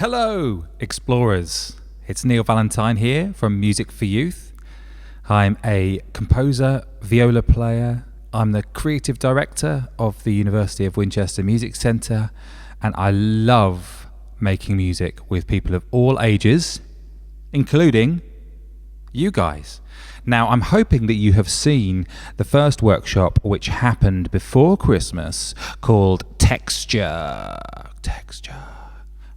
Hello, explorers. It's Neil Valentine here from Music for Youth. I'm a composer, viola player. I'm the creative director of the University of Winchester Music Centre, and I love making music with people of all ages, including you guys. Now, I'm hoping that you have seen the first workshop which happened before Christmas called Texture.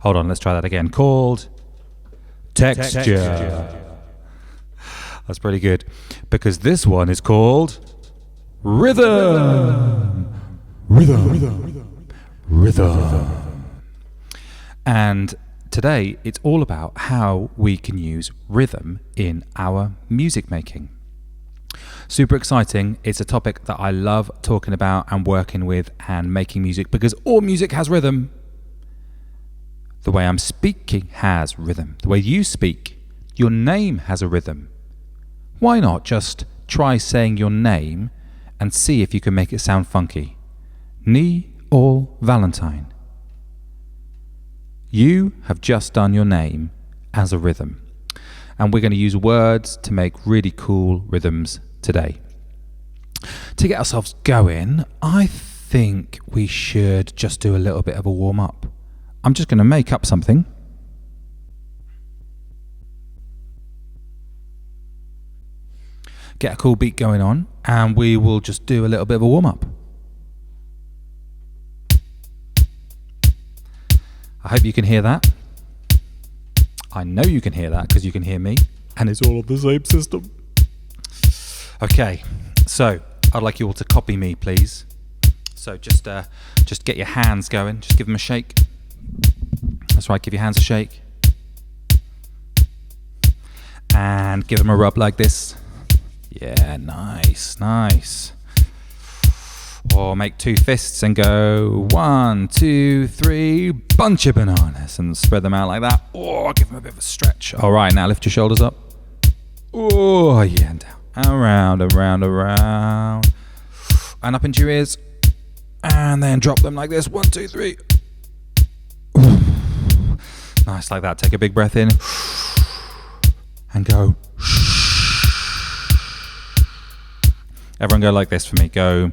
Hold on, let's try that again. Called Texture. That's pretty good, because this one is called Rhythm. And today it's all about how we can use rhythm in our music making. Super exciting. It's a topic that I love talking about and working with and making music, because all music has rhythm. The way I'm speaking has rhythm. The way you speak, your name has a rhythm. Why not just try saying your name and see if you can make it sound funky? Neil Valentine. You have just done your name as a rhythm. And we're going to use words to make really cool rhythms today. To get ourselves going, I think we should just do a little bit of a warm-up. I'm just going to make up something. Get a cool beat going on, and we will just do a little bit of a warm-up. I hope you can hear that. I know you can hear that because you can hear me, and it's all on the same system. Okay, so I'd like you all to copy me, please. So just get your hands going. Just give them a shake. That's right, give your hands a shake. And give them a rub like this. Yeah, nice. Or make two fists and go 1, 2, 3, bunch of bananas, and spread them out like that. Oh, give them a bit of a stretch. All right, now lift your shoulders up. Oh, yeah, and down. Around. And up into your ears. And then drop them like this. 1, 2, 3. Nice, like that. Take a big breath in. And go. Everyone go like this for me. Go.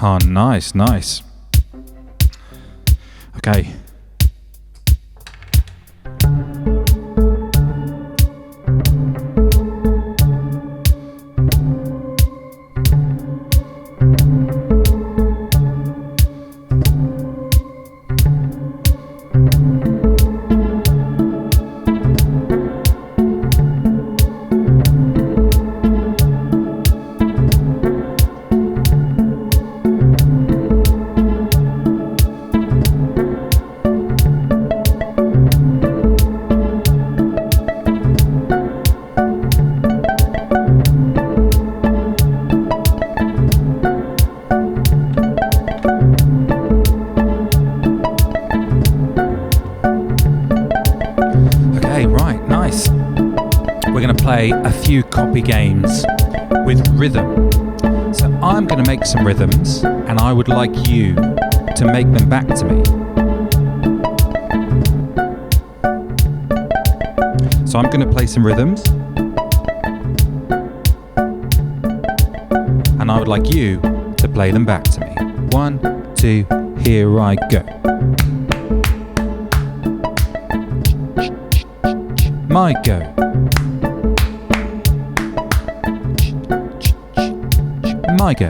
Oh, nice. Okay. A few copy games with rhythm. So I'm going to make some rhythms, and I would like you to make them back to me. So I'm going to play some rhythms, and I would like you to play them back to me. 1, 2, here I go. My go. My go.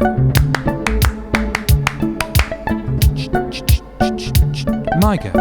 My go.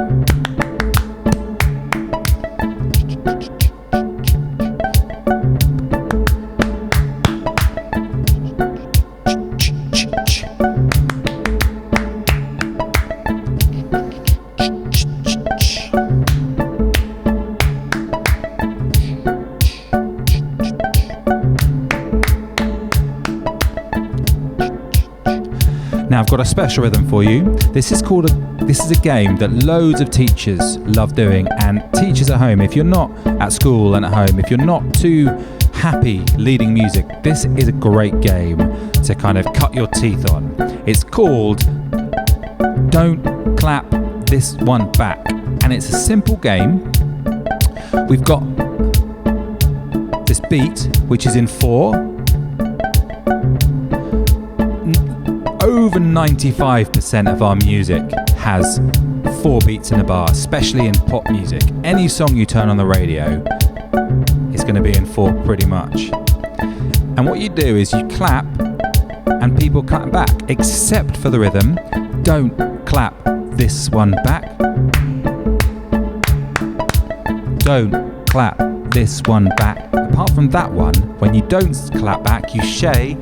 Now I've got a special rhythm for you. This is a game that loads of teachers love doing, and teachers at home, if you're not at school and at home, if you're not too happy leading music, this is a great game to kind of cut your teeth on. It's called Don't Clap This One Back, and it's a simple game. We've got this beat, which is in 4. Over 95% of our music has 4 beats in a bar, especially in pop music. Any song you turn on the radio is going to be in 4 pretty much. And what you do is you clap and people clap back, except for the rhythm. Don't clap this one back. Don't clap this one back. Apart from that one, when you don't clap back, you say,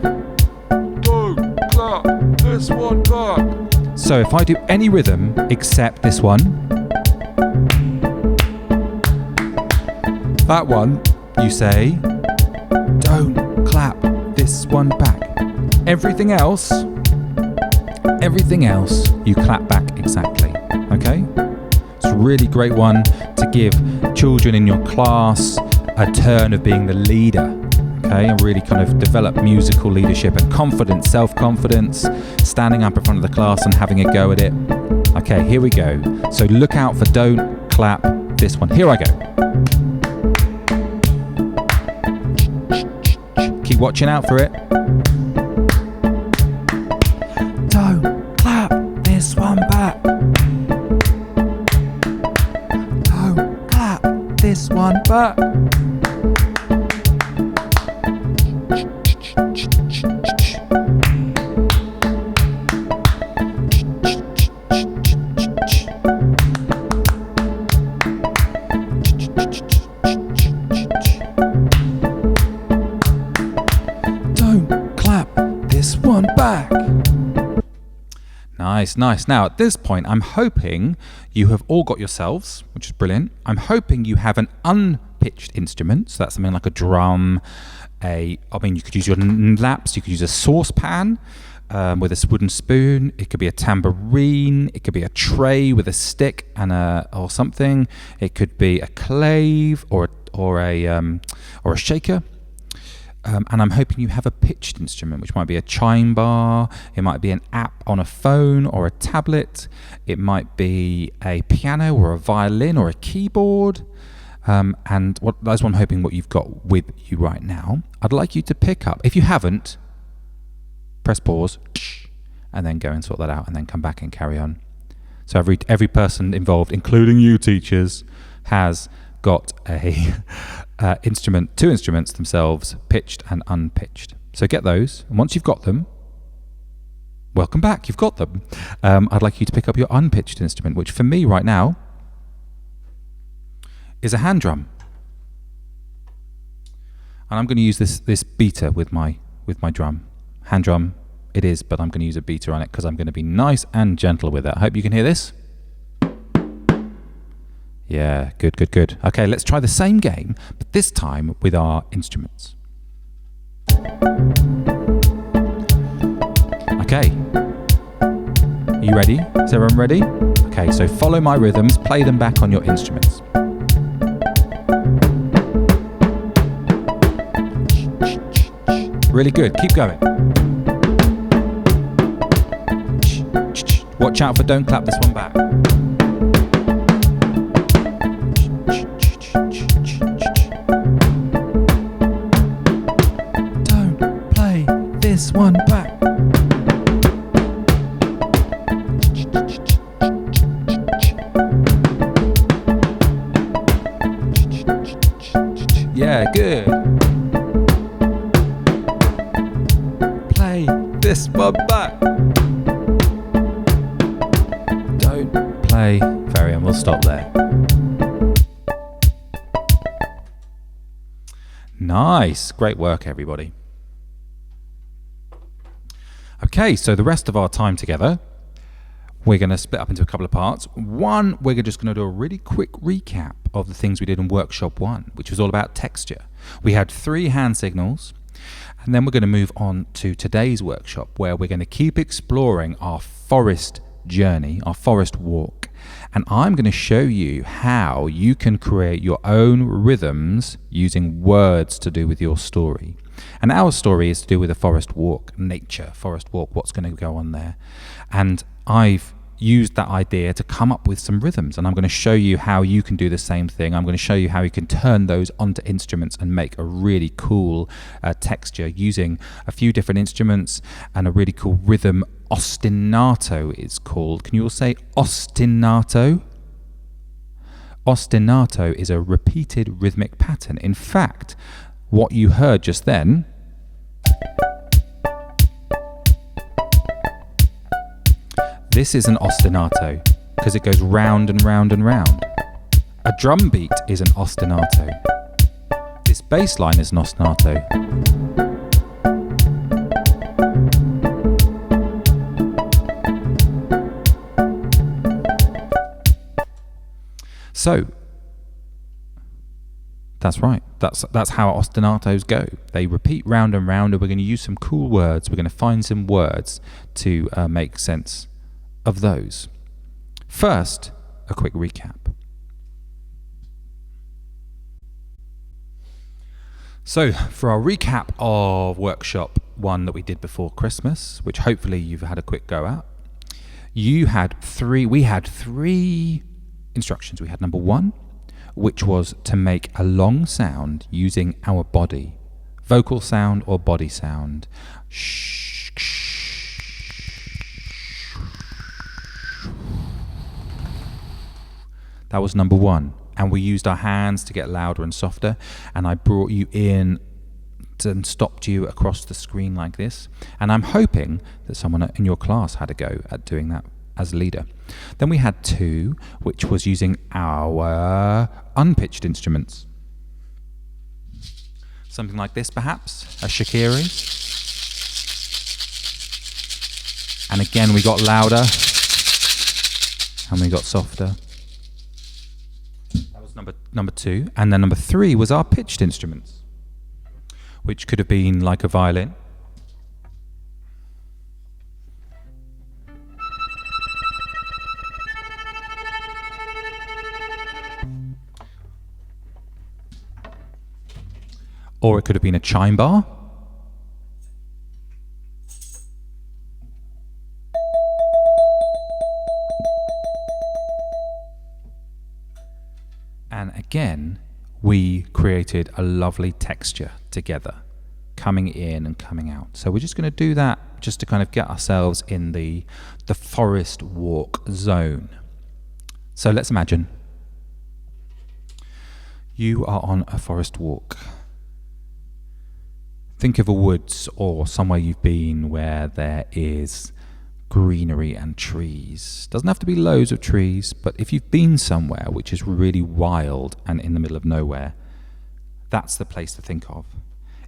don't clap this one back. So if I do any rhythm except this one, that one, you say, don't clap this one back. Everything else, you clap back exactly, okay? It's a really great one to give children in your class a turn of being the leader, okay? And really kind of develop musical leadership and confidence, self-confidence, standing up in front of the class and having a go at it. Okay, here we go. So look out for don't clap this one. Here I go. Keep watching out for it. Don't clap this one back. Don't clap this one back. Nice. Now, at this point, I'm hoping you have all got yourselves, which is brilliant. I'm hoping you have an unpitched instrument. So that's something like a drum, you could use your laps, you could use a saucepan with a wooden spoon. It could be a tambourine. It could be a tray with a stick and or something. It could be a clave or a shaker. And I'm hoping you have a pitched instrument, which might be a chime bar, it might be an app on a phone or a tablet, it might be a piano or a violin or a keyboard. That's what I'm hoping what you've got with you right now. I'd like you to pick up, if you haven't, press pause, and then go and sort that out, and then come back and carry on. So every person involved, including you teachers, has got two instruments themselves, pitched and unpitched. So get those, and once you've got them, welcome back, you've got them. I'd like you to pick up your unpitched instrument, which for me right now is a hand drum. And I'm going to use this beater with my drum. Hand drum it is, but I'm going to use a beater on it because I'm going to be nice and gentle with it. I hope you can hear this. Yeah, good. Okay, let's try the same game, but this time with our instruments. Okay. Are you ready? Is everyone ready? Okay, so follow my rhythms, play them back on your instruments. Really good, keep going. Watch out for don't clap this one back. This one back. Yeah, good. Play this one back. Don't play. Very, and we'll stop there. Nice. Great work, everybody. Okay, so the rest of our time together, we're going to split up into a couple of parts. One, we're just going to do a really quick recap of the things we did in Workshop 1, which was all about texture. We had 3 hand signals, And then we're going to move on to today's workshop, where we're going to keep exploring our forest journey, our forest walk. And I'm going to show you how you can create your own rhythms using words to do with your story. And our story is to do with a forest walk, nature, forest walk, what's going to go on there. And I've used that idea to come up with some rhythms, and I'm going to show you how you can do the same thing. I'm going to show you how you can turn those onto instruments and make a really cool texture using a few different instruments and a really cool rhythm. Ostinato it's called. Can you all say ostinato? Ostinato is a repeated rhythmic pattern. In fact, what you heard just then this is an ostinato because it goes round and round and round. A drum beat is an ostinato. This bass line is an ostinato. So that's right. That's how ostinatos go. They repeat round and round, and we're going to use some cool words. We're going to find some words to make sense of those. First, a quick recap. So for our recap of workshop 1 that we did before Christmas, which hopefully you've had a quick go at, we had three instructions. We had number 1, which was to make a long sound using our body, vocal sound or body sound. That was number 1. And we used our hands to get louder and softer. And I brought you in and stopped you across the screen like this. And I'm hoping that someone in your class had a go at doing that as leader. Then we had 2, which was using our unpitched instruments. Something like this, perhaps, a shakiri. And again, we got louder and we got softer. That was number 2. And then number 3 was our pitched instruments, which could have been like a violin. Or it could have been a chime bar. And again, we created a lovely texture together, coming in and coming out. So we're just going to do that just to kind of get ourselves in the forest walk zone. So let's imagine you are on a forest walk. Think of a woods or somewhere you've been where there is greenery and trees. Doesn't have to be loads of trees, but if you've been somewhere which is really wild and in the middle of nowhere, that's the place to think of.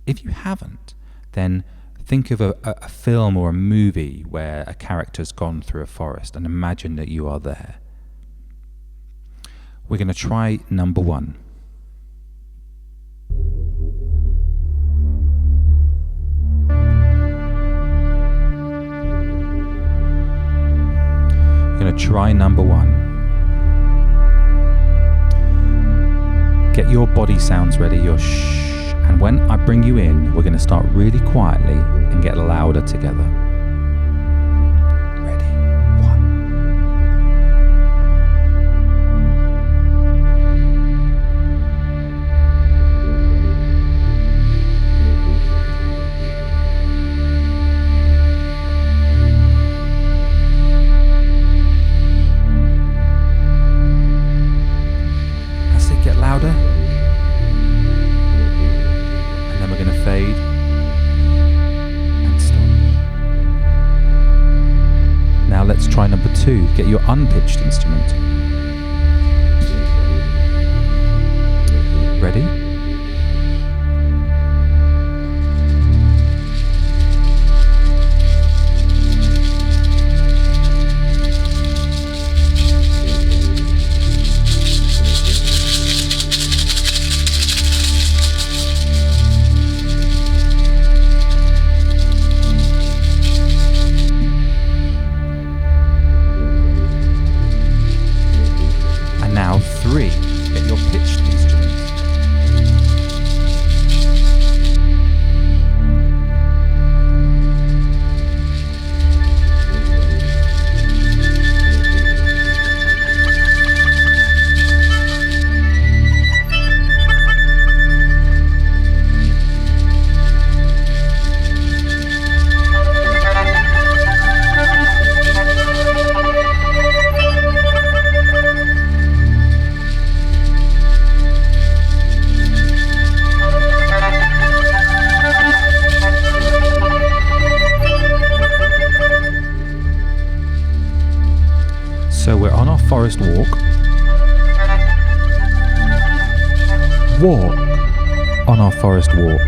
If you haven't, then think of a film or a movie where a character's gone through a forest and imagine that you are there. We're going to try number 1. Going to try number 1. Get your body sounds ready, your shh, and when I bring you in, we're going to start really quietly and get louder together. Ready? 1. Louder, and then we're going to fade and stop. Now let's try number 2. Get your unpitched instrument. Ready? forest walk. Walk on our forest walk.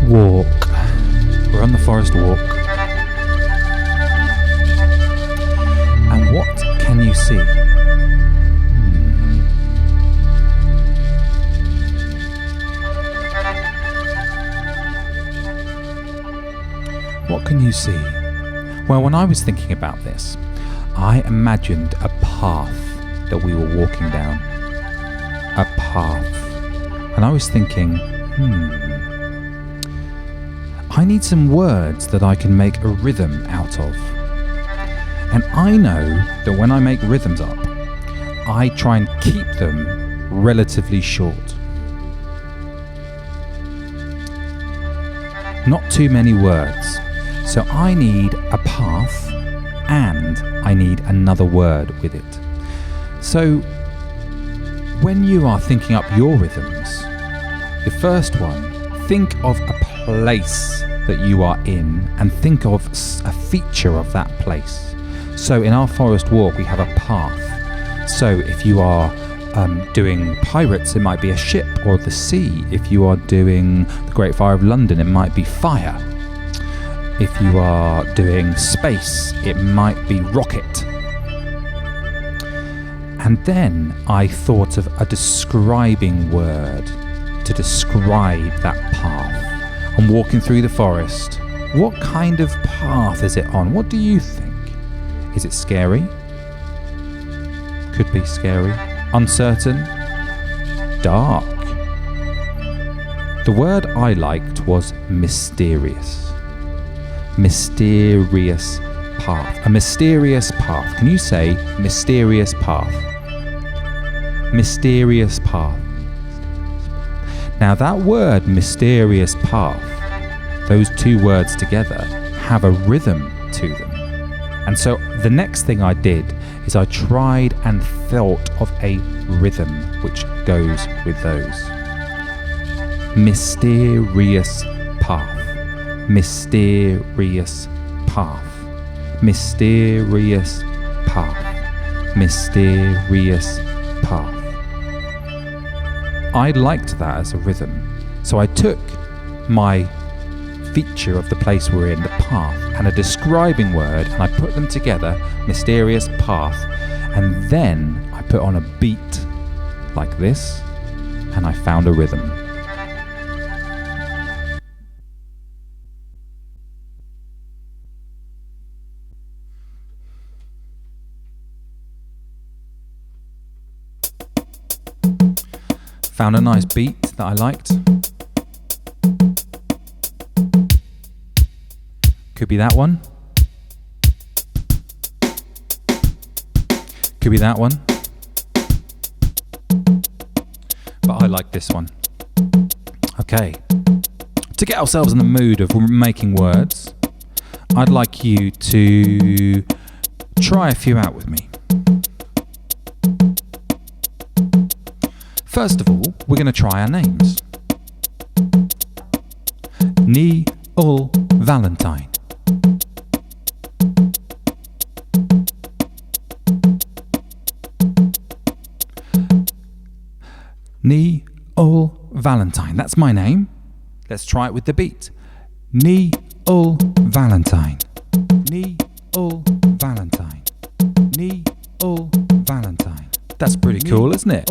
Walk. We're on the forest walk. And what can you see? What can you see? Well, when I was thinking about this, I imagined a path that we were walking down. A path. And I was thinking, I need some words that I can make a rhythm out of. And I know that when I make rhythms up, I try and keep them relatively short. Not too many words. So I need a path and I need another word with it. So when you are thinking up your rhythms, the first one, think of a place that you are in and think of a feature of that place. So in our forest walk, we have a path. So if you are doing pirates, it might be a ship, or the sea. If you are doing the Great Fire of London, it might be fire. If you are doing space, it might be rocket. And then I thought of a describing word to describe that path. I'm walking through the forest. What kind of path is it on? What do you think? Is it scary? Could be scary. Uncertain? Dark? The word I liked was mysterious. Mysterious path. A mysterious path. Can you say mysterious path? Mysterious path. Now that word mysterious path, those two words together have a rhythm to them. And so the next thing I did is I tried and thought of a rhythm which goes with those. Mysterious path. Mysterious path. Mysterious path. Mysterious path. I liked that as a rhythm. So I took my feature of the place we're in, the path, and a describing word, and I put them together, mysterious path, and then I put on a beat like this, and I found a rhythm. Found a nice beat that I liked. Could be that one. Could be that one. But I like this one. Okay. To get ourselves in the mood of making words, I'd like you to try a few out with me. First of all, we're going to try our names. Neil Valentine. Neil Valentine. That's my name. Let's try it with the beat. Neil Valentine. Neil Valentine. Neil Valentine. That's pretty cool, isn't it?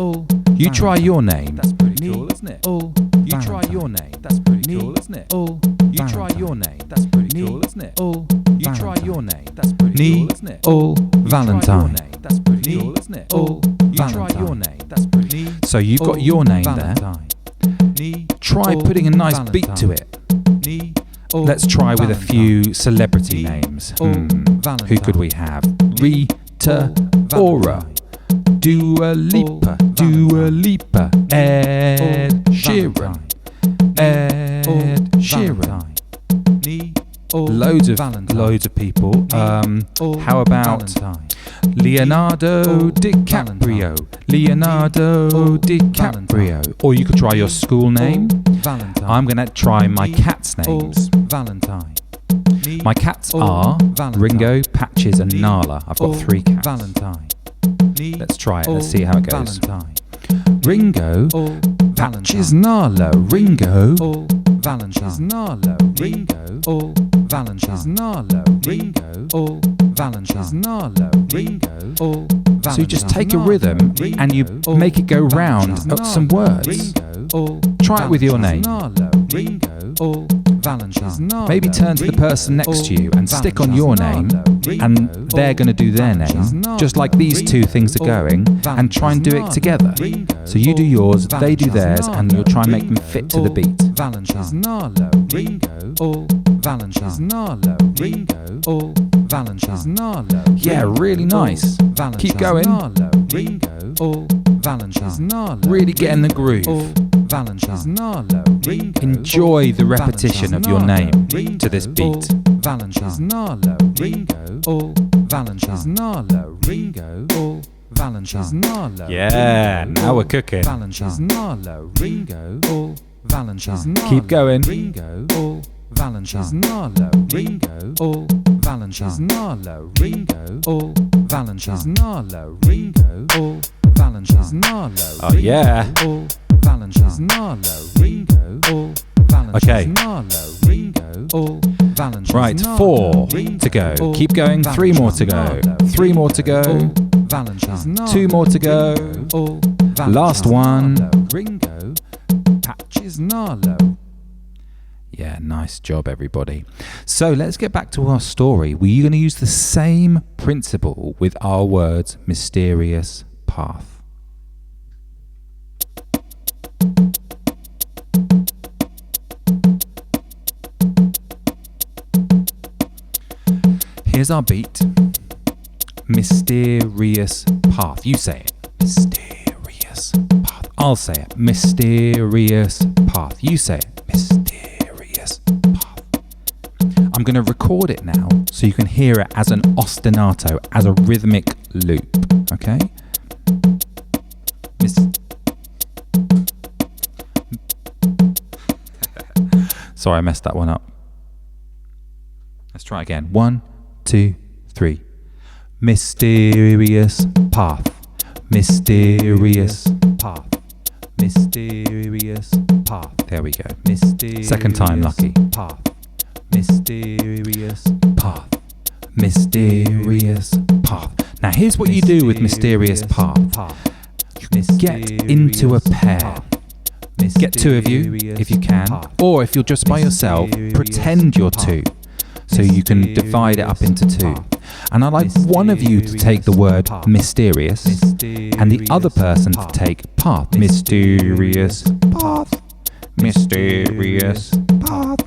You try your name. That's pretty cool, isn't it? You try your name. That's pretty cool, isn't it? You try your name. That's pretty cool, isn't it? You try your name. That's pretty cool, isn't it? Valentine. That's pretty cool, isn't it? You try your name. That's pretty. So you've got your name there. Try putting a nice beat to it. Let's try with a few celebrity names. Who could we have? Rita Ora. Dua Lipa, Dua Lipa, Ed Sheeran, Ed Sheeran, loads of people. How about Leonardo DiCaprio? Leonardo DiCaprio. Or you could try your school name. I'm going to try my cat's names. Valentine. My cats are Ringo, Patches and Nala. I've got 3 cats. Valentine. Let's try it. Let's see how it goes. Valentine. Ringo, Patches, Nala. Ringo, Valentine. Nala. Ringo. Valentine. Nala. Ringo. Valentine. Nala. Ringo. So you just take a rhythm and you make it go round some words. Try it with your name. Ringo. Valentine. Maybe turn to the person next to you and stick on your name, and they're going to do their name, just like these 2 things are going, and try and do it together. So you do yours, they do theirs, and you'll try and make them fit to the beat. Valentine. Ringo. Valentine. Ringo. Valentine. Yeah, really nice. Keep going. Ringo. Valentine. Really get in the groove. Valentine. Enjoy the repetition of your name to this beat. Valentine. Ringo. Valentine. Ringo. Valentine. Yeah, now we're cooking. Valentine. Ringo. Valentine. Keep going. Ringo. Valentine. Ringo. Valentine. Ringo. Valentine. Ringo. Valentine. Oh yeah. Valentine. Ringo. Okay. Ringo. Right, 4 to go. Keep going. 3 more to go. 3 more to go. 2 more to go. Last one. Ringo. Patches. Yeah, nice job, everybody. So let's get back to our story. We're going to use the same principle with our words mysterious path. Here's our beat. Mysterious path. You say it. Mysterious path. I'll say it. Mysterious path. You say it. Mysterious path. I'm going to record it now so you can hear it as an ostinato, as a rhythmic loop. Okay? Sorry, I messed that one up. Let's try again. 1, 2, 3. Mysterious path. Mysterious path. Mysterious path. There we go. Second time lucky. Path. Mysterious path. Mysterious path. Now here's what you do with mysterious path. You get into a pair. Get 2 of you if you can, or if you're just by yourself, pretend you're 2. So you can divide it up into 2. And I'd like one of you to take the word mysterious and the other person to take path. Mysterious path. Mysterious path.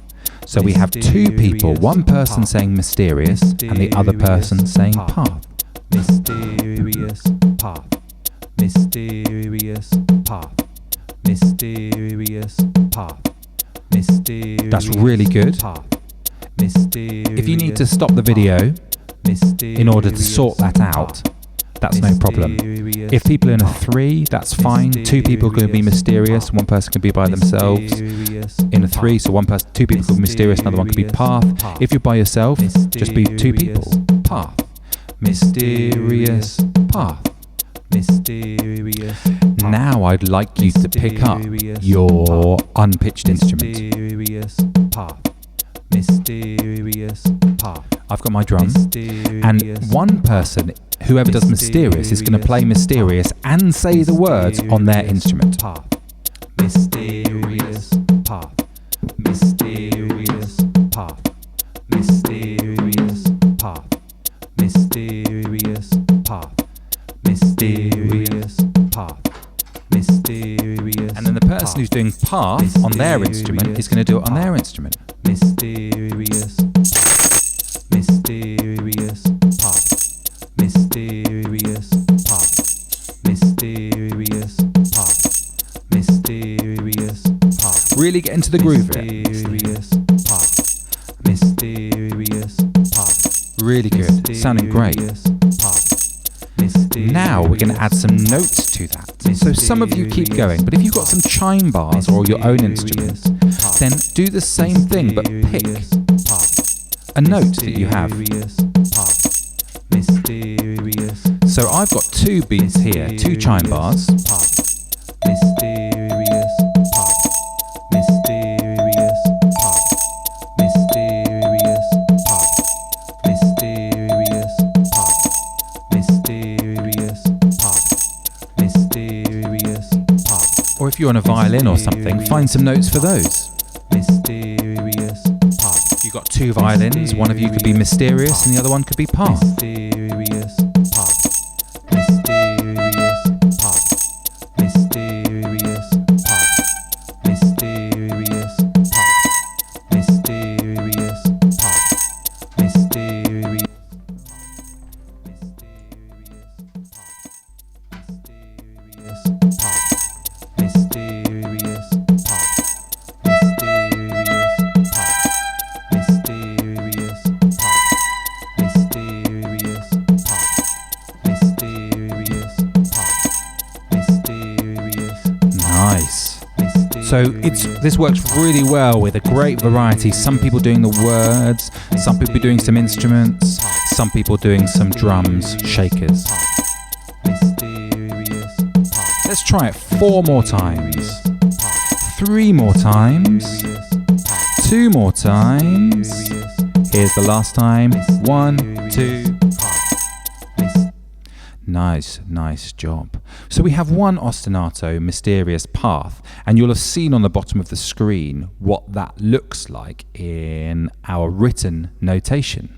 So we have 2 people, one person saying mysterious and the other person saying path. Mysterious path. Mysterious path. Mysterious path. Mysterious. That's really good. If you need to stop the video in order to sort that out, that's no problem. If people are in a 3, that's fine. 2 people could be mysterious, 1 person could be by themselves. In a 3, so 2 people could be mysterious, another one could be path. If you're by yourself, just be 2 people. Path. Mysterious path. Mysterious. Now I'd like you to pick up your unpitched instrument. Mysterious path. Mysterious path. I've got my drum, and one person, whoever does mysterious, is going to play mysterious and say the words on their instrument. Path. Mysterious path. Mysterious path. Mysterious path. Mysterious path. Mysterious path. Mysterious. And then the person who's doing path on their instrument is going to do it on their instrument. Mysterious. Mysterious path. Mysterious path. Mysterious path. Mysterious path. Really get into the groove of it. Mysterious path. Mysterious Sounding great. Now we're going to add some notes to that. So some of you keep going, but if you've got some chime bars or your own instruments, then do the same thing, but pick a note that you have. So I've got 2 beats here, 2 chime bars. Or if you're on a violin or something, find some notes for those. If you've got 2 violins, one of you could be mysterious and the other one could be pop. So this works really well with a great variety. Some people doing the words, some people doing some instruments, some people doing some drums, shakers. Let's try it 4 more times, 3 more times, 2 more times. Here's the last time. 1, 2. Nice job. So we have one ostinato, Mysterious Path, and you'll have seen on the bottom of the screen what that looks like in our written notation,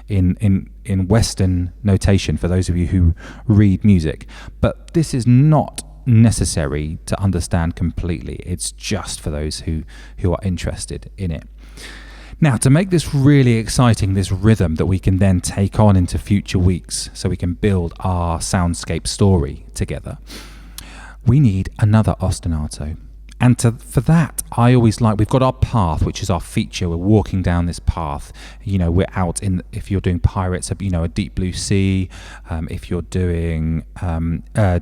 in Western notation for those of you who read music. But this is not necessary to understand completely. It's just for those who are interested in it. Now, to make this really exciting, this rhythm that we can then take on into future weeks so we can build our soundscape story together, we need another ostinato. And for that, I always we've got our path, which is our feature. We're walking down this path. We're out if you're doing Pirates, a deep blue sea. If you're doing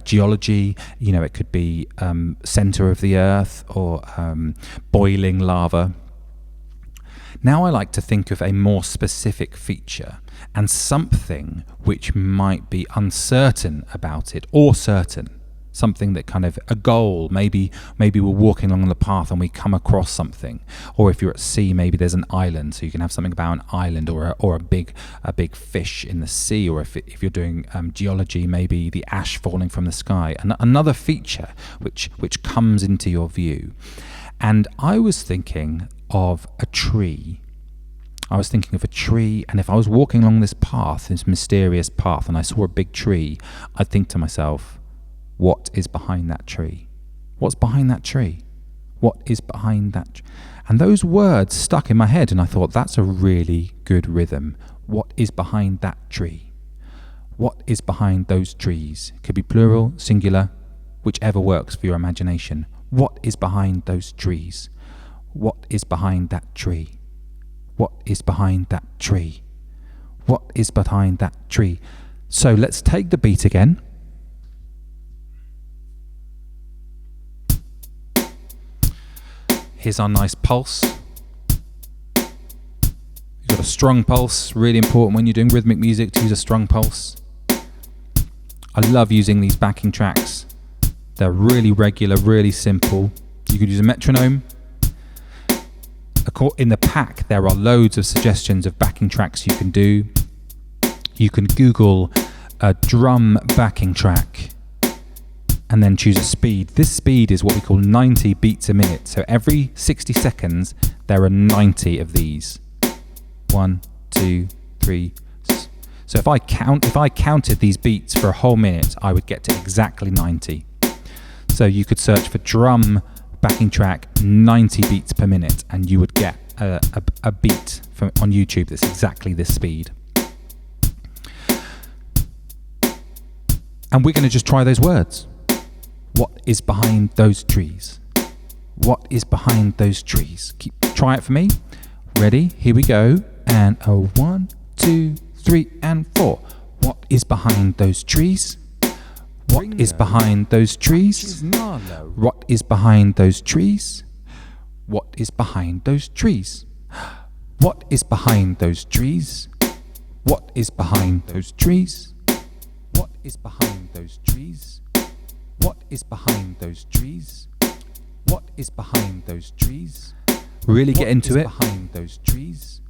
geology, it could be center of the earth or boiling lava. Now I like to think of a more specific feature and something which might be uncertain about it or certain. Something that kind of a goal, maybe we're walking along the path and we come across something. Or if you're at sea, maybe there's an island, so you can have something about an island or a big fish in the sea. Or if you're doing geology, maybe the ash falling from the sky. And another feature which comes into your view. And I was thinking of a tree. And if I was walking along this path, this mysterious path, and I saw a big tree, I'd think to myself, what is behind that tree? What's behind that tree? What is behind that? And those words stuck in my head, and I thought, that's a really good rhythm. What is behind that tree? What is behind those trees? It could be plural, singular, whichever works for your imagination. What is behind those trees? What is behind that tree? What is behind that tree? What is behind that tree? So let's take the beat again. Here's our nice pulse. You've got a strong pulse, really important when you're doing rhythmic music to use a strong pulse. I love using these backing tracks. They're really regular, really simple. You could use a metronome. In the pack, there are loads of suggestions of backing tracks you can do. You can Google a drum backing track and then choose a speed. This speed is what we call 90 beats a minute. So every 60 seconds, there are 90 of these. 1, 2, 3. So if I counted these beats for a whole minute, I would get to exactly 90. So you could search for drum backing track 90 beats per minute and you would get a beat on YouTube that's exactly this speed. And we're going to just try those words. What is behind those trees? What is behind those trees? Try it for me. Ready? Here we go. And a 1, 2, 3 and 4. What is behind those trees? What is behind those trees? What is behind those trees? What is behind those trees? What is behind those trees? What is behind those trees? What is behind those trees? What is behind those trees? What is behind those trees? Really get into it. Behind those trees.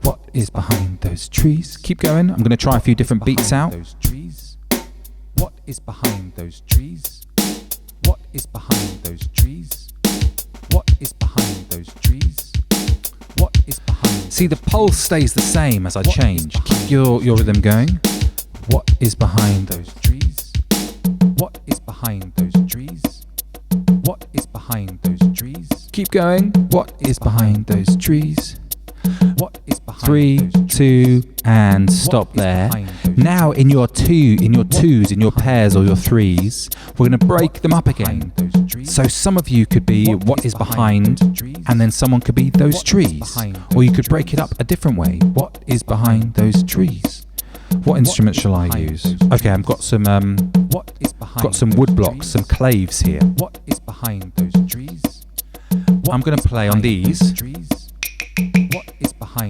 What is behind those trees? Keep going. I'm going to try a few different beats out. Those trees. What is behind those trees? What is behind those trees? What is behind those trees? What is behind? See, the pulse stays the same as I change. Keep your rhythm going. What is behind those trees? What is behind those trees? What is behind those trees? Keep going. What is behind those trees? What is behind 3, 2, and stop there. Now in your twos, in your pairs or your threes, we're going to break them up again. So some of you could be what is behind, and then someone could be those trees. Or you could break it up a different way. What is behind those trees? What instrument shall I use? Okay, I've got some wood blocks, some claves here. What is behind those trees? I'm going to play on these.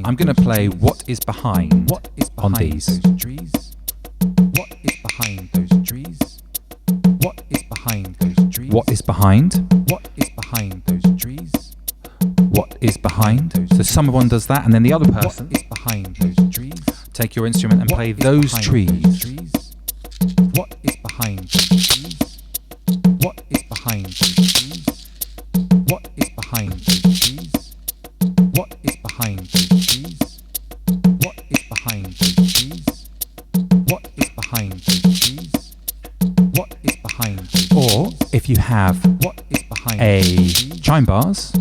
I'm going to play what is behind on these. What is behind those trees? What is behind those trees? What is behind? What is behind those trees? What is behind? So someone does that, and then the other person is behind those trees. Take your instrument and play those trees. What is behind those trees? What is behind those trees? What is behind those trees? What is behind those trees? What is behind those trees? What is behind those trees? What is behind those trees? Or if you have a chime bars,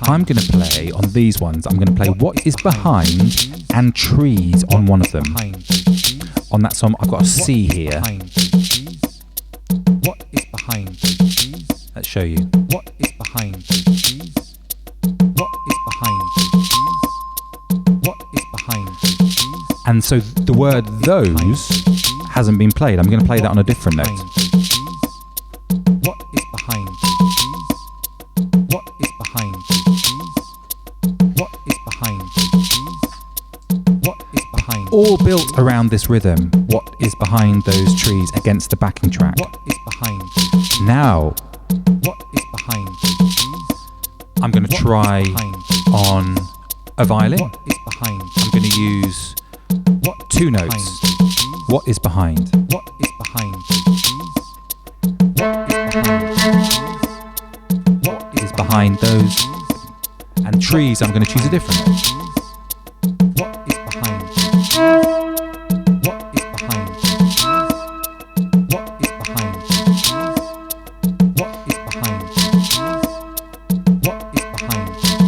I'm going to play on these ones. I'm going to play what is behind and trees on one of them. On that song, I've got a C here. What is behind those trees? Let's show you. What is behind those trees? What is behind those trees? What is behind those trees? And so the word those hasn't been played. I'm going to play that on a different note. What is behind those trees? What is behind those trees? What is behind those trees? What is behind? All built around this rhythm. What is behind those trees against the backing track? What is behind those trees? Now, what is behind those trees? I'm going to try on a violin. I'm going to use 2 notes. What is behind? What is behind those trees? What is behind those? And trees, I'm going to choose a different note. What is behind those trees? What is behind those trees? What is behind those trees? What is behind those trees? What is behind those trees? What is behind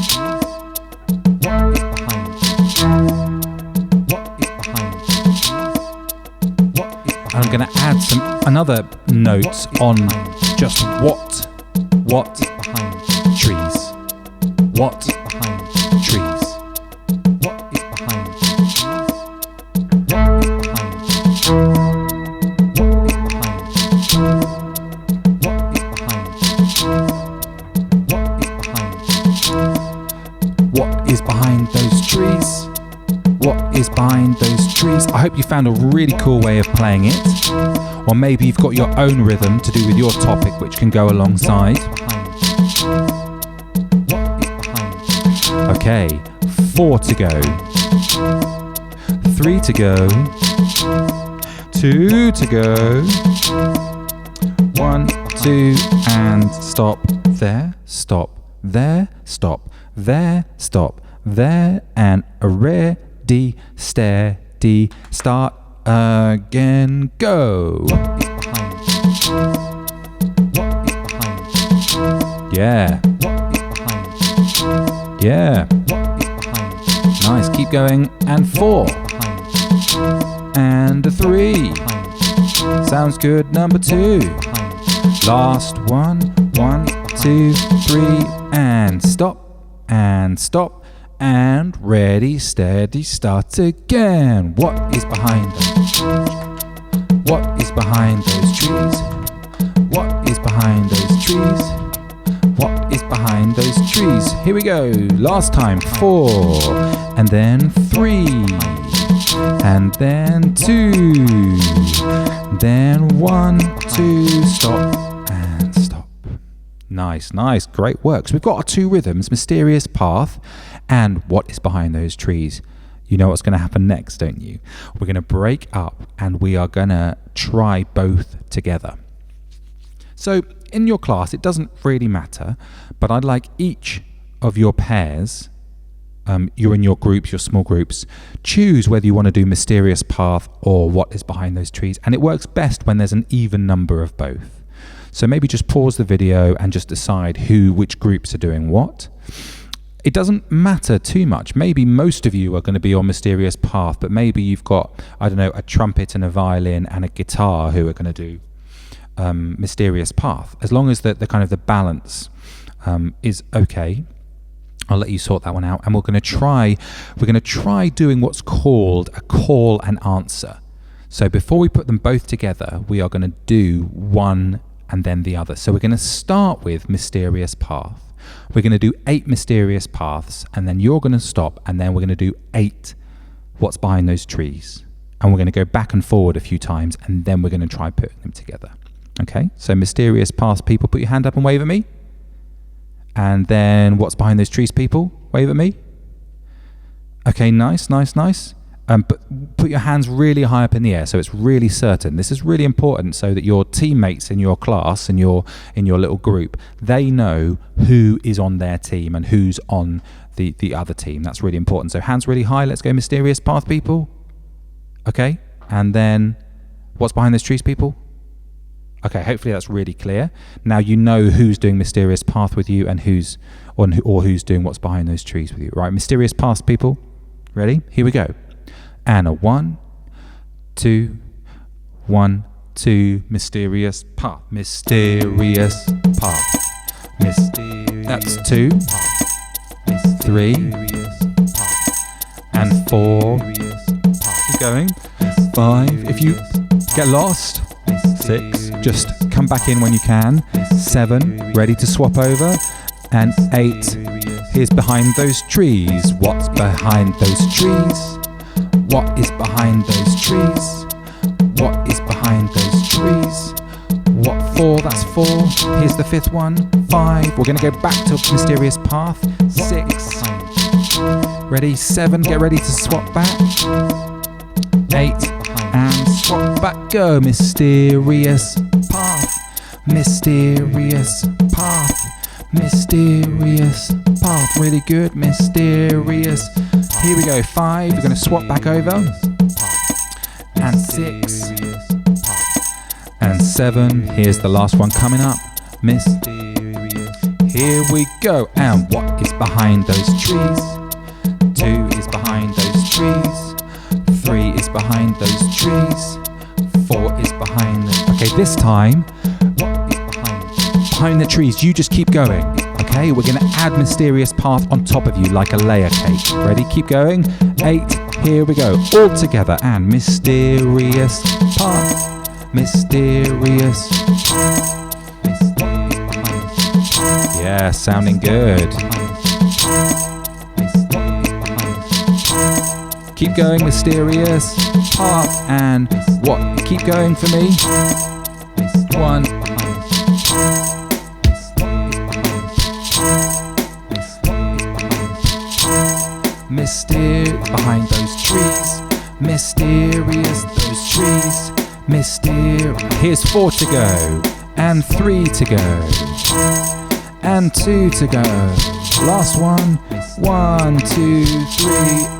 those trees? What is behind those trees? I'm going to add another note on just what trees. What trees? What is behind those trees? What is behind those trees? What is behind those trees? What is behind those trees? What is behind those trees? What is behind those trees? What is behind those trees? I hope you found a really cool way of playing it. Or maybe you've got your own rhythm to do with your topic which can go alongside. Okay, 4 to go. 3 to go. 2 to go. 1, 2, and stop there, stop there, stop there, stop there, and ready, steady, start again, go. Yeah. Yeah. Nice, keep going. And 4. And 3. Sounds good. Number 2. Last one. 1, 2, 3. And stop. And stop. and ready, steady, start again. What is behind those trees? What is behind those trees? What is behind those trees? What is behind those trees? Here we go. Last time, 4, and then 3, and then 2, then 1, 2, stop, and stop. Nice, nice, great work. So we've got our 2 rhythms, Mysterious Path and What is Behind Those Trees. You know what's going to happen next, don't you? We're going to break up and we are going to try both together. So in your class, it doesn't really matter, but I'd like each of your pairs, you're in your groups, your small groups, choose whether you want to do Mysterious Path or What is Behind Those Trees. And it works best when there's an even number of both. So maybe just pause the video and just decide which groups are doing what. It doesn't matter too much. Maybe most of you are going to be on Mysterious Path, but maybe you've got, I don't know, a trumpet and a violin and a guitar who are going to do Mysterious Path. As long as the kind of the balance is okay, I'll let you sort that one out. And we're going to try doing what's called a call and answer. So before we put them both together, we are going to do one and then the other. So we're going to start with Mysterious Path. We're going to do 8 Mysterious Paths, and then you're going to stop, and then we're going to do 8 What's Behind Those Trees. And we're going to go back and forward a few times, and then we're going to try putting them together. Okay, so Mysterious Paths people, put your hand up and wave at me. And then What's Behind Those Trees people, wave at me. Okay, nice, nice, nice. But put your hands really high up in the air so it's really certain. This is really important so that your teammates in your class, in your little group, they know who is on their team and who's on the other team. That's really important. So hands really high. Let's go Mysterious Path people. Okay, and then What's Behind Those Trees people. Okay, hopefully that's really clear. Now you know who's doing Mysterious Path with you and who's doing What's Behind Those Trees with you. Right, Mysterious Path people. Ready? Here we go. And a 1, 2, 1, 2, Mysterious Path, Mysterious Path, that's 2, 3, and 4, keep going, 5, if you get lost, 6, just come back in when you can, 7, ready to swap over, and 8, here's Behind Those Trees. What's behind those trees? What is behind those trees? What is behind those trees? What 4? That's 4. Here's the 5th one. 5. We're going to go back to Mysterious Path. 6. Ready? 7. Get ready to swap back. 8. And swap back. Go. Mysterious Path. Mysterious Path. Mysterious Path. Really good. Mysterious. Here we go, 5, we're going to swap back over, and 6, and 7, here's the last one coming up, here we go, and what is behind those trees? 2 is behind those trees, 3 is behind those trees, 4 is behind them. Okay, this time, what is behind the trees? You just keep going. Okay, we're going to add Mysterious Path on top of you like a layer cake. Ready? Keep going. 8. Here we go. All together. And Mysterious Path. Mysterious. Yeah, sounding good. Keep going, Mysterious Path. And what? Keep going for me. 1. Behind those trees, mysterious those trees, Here's 4 to go, and 3 to go, and 2 to go. Last one. 1, 2, 3,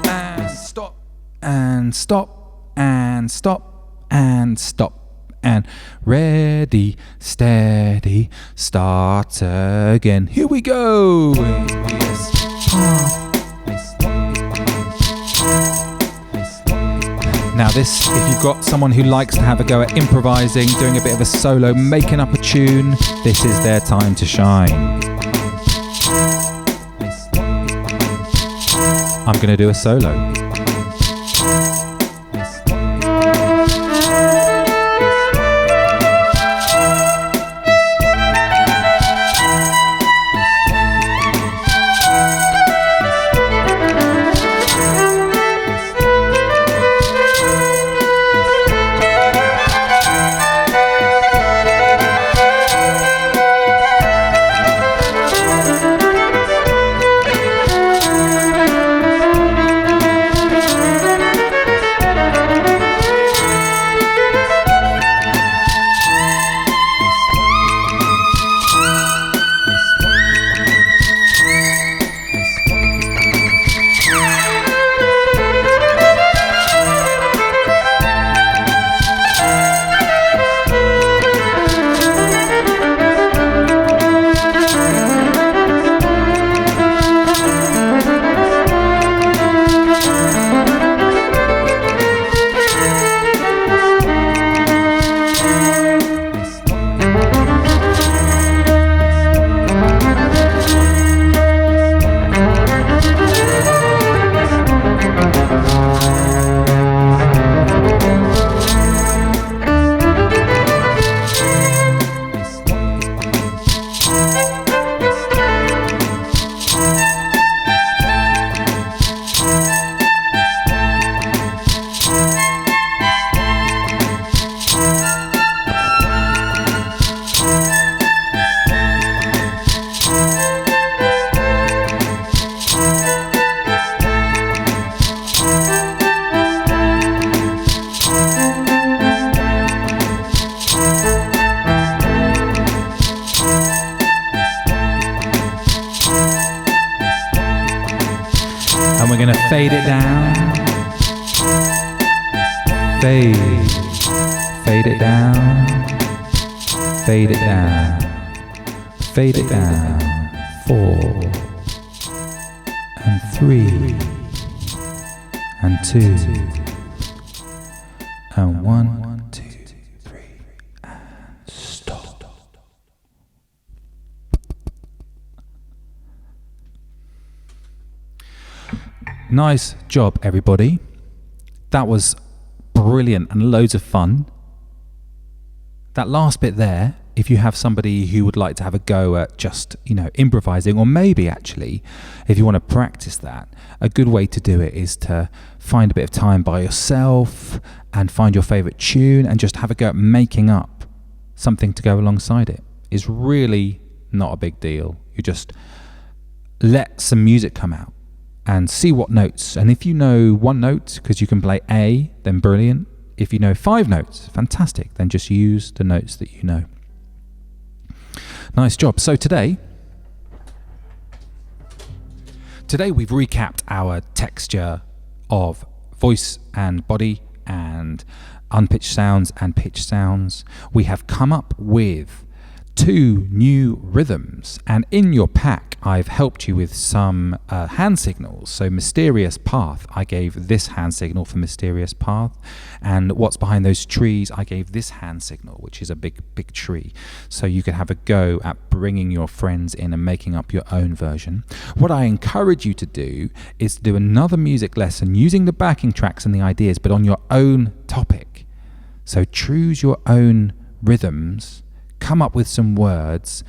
and stop, and stop, and stop, and stop. And ready, steady, start again. Here we go. Now this, if you've got someone who likes to have a go at improvising, doing a bit of a solo, making up a tune, this is their time to shine. I'm going to do a solo. And we're going to fade it down. Fade it down. Fade it down. Fade it down. 4 and 3 and 2 and 1, 2, 3 and stop. Nice job, everybody. That was brilliant and loads of fun. That last bit there, if you have somebody who would like to have a go at just, improvising, or maybe actually, if you want to practice that, a good way to do it is to find a bit of time by yourself and find your favorite tune and just have a go at making up something to go alongside it. It's really not a big deal. You just let some music come out and see what notes. And if you know one note, because you can play A, then brilliant. If you know 5 notes, fantastic. Then just use the notes that you know. Nice job. So today we've recapped our texture of voice and body and unpitched sounds and pitched sounds. We have come up with 2 new rhythms, and in your pack I've helped you with some hand signals. So Mysterious Path, I gave this hand signal for Mysterious Path, and what's behind those trees, I gave this hand signal, which is a big tree. So you can have a go at bringing your friends in and making up your own version. What I encourage you to do is to do another music lesson using the backing tracks and the ideas, but on your own topic. So choose your own rhythms, come up with some words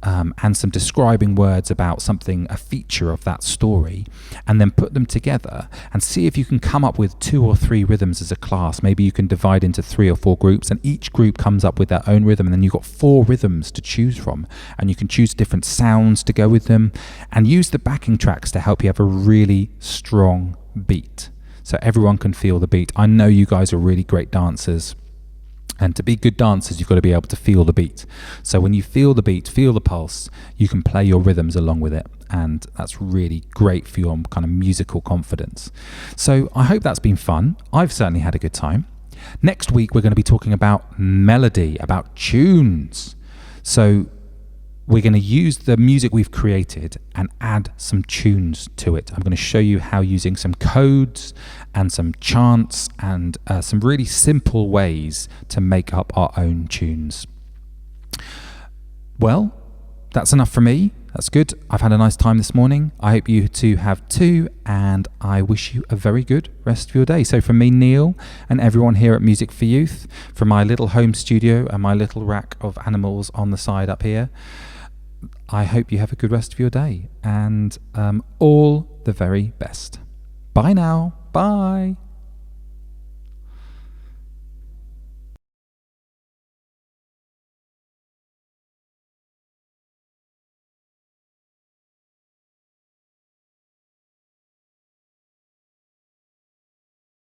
and some describing words about something, a feature of that story, and then put them together and see if you can come up with 2 or 3 rhythms as a class. Maybe you can divide into 3 or 4 groups, and each group comes up with their own rhythm, and then you've got 4 rhythms to choose from, and you can choose different sounds to go with them and use the backing tracks to help you have a really strong beat so everyone can feel the beat. I know you guys are really great dancers, and to be good dancers, you've got to be able to feel the beat. So when you feel the beat, feel the pulse, you can play your rhythms along with it. And that's really great for your kind of musical confidence. So I hope that's been fun. I've certainly had a good time. Next week, we're going to be talking about melody, about tunes. So we're going to use the music we've created and add some tunes to it. I'm going to show you how using some codes and some chants and some really simple ways to make up our own tunes. Well, that's enough for me. That's good. I've had a nice time this morning. I hope you two have too, and I wish you a very good rest of your day. So from me, Neil, and everyone here at Music for Youth, from my little home studio and my little rack of animals on the side up here, I hope you have a good rest of your day, and all the very best. Bye now. Bye.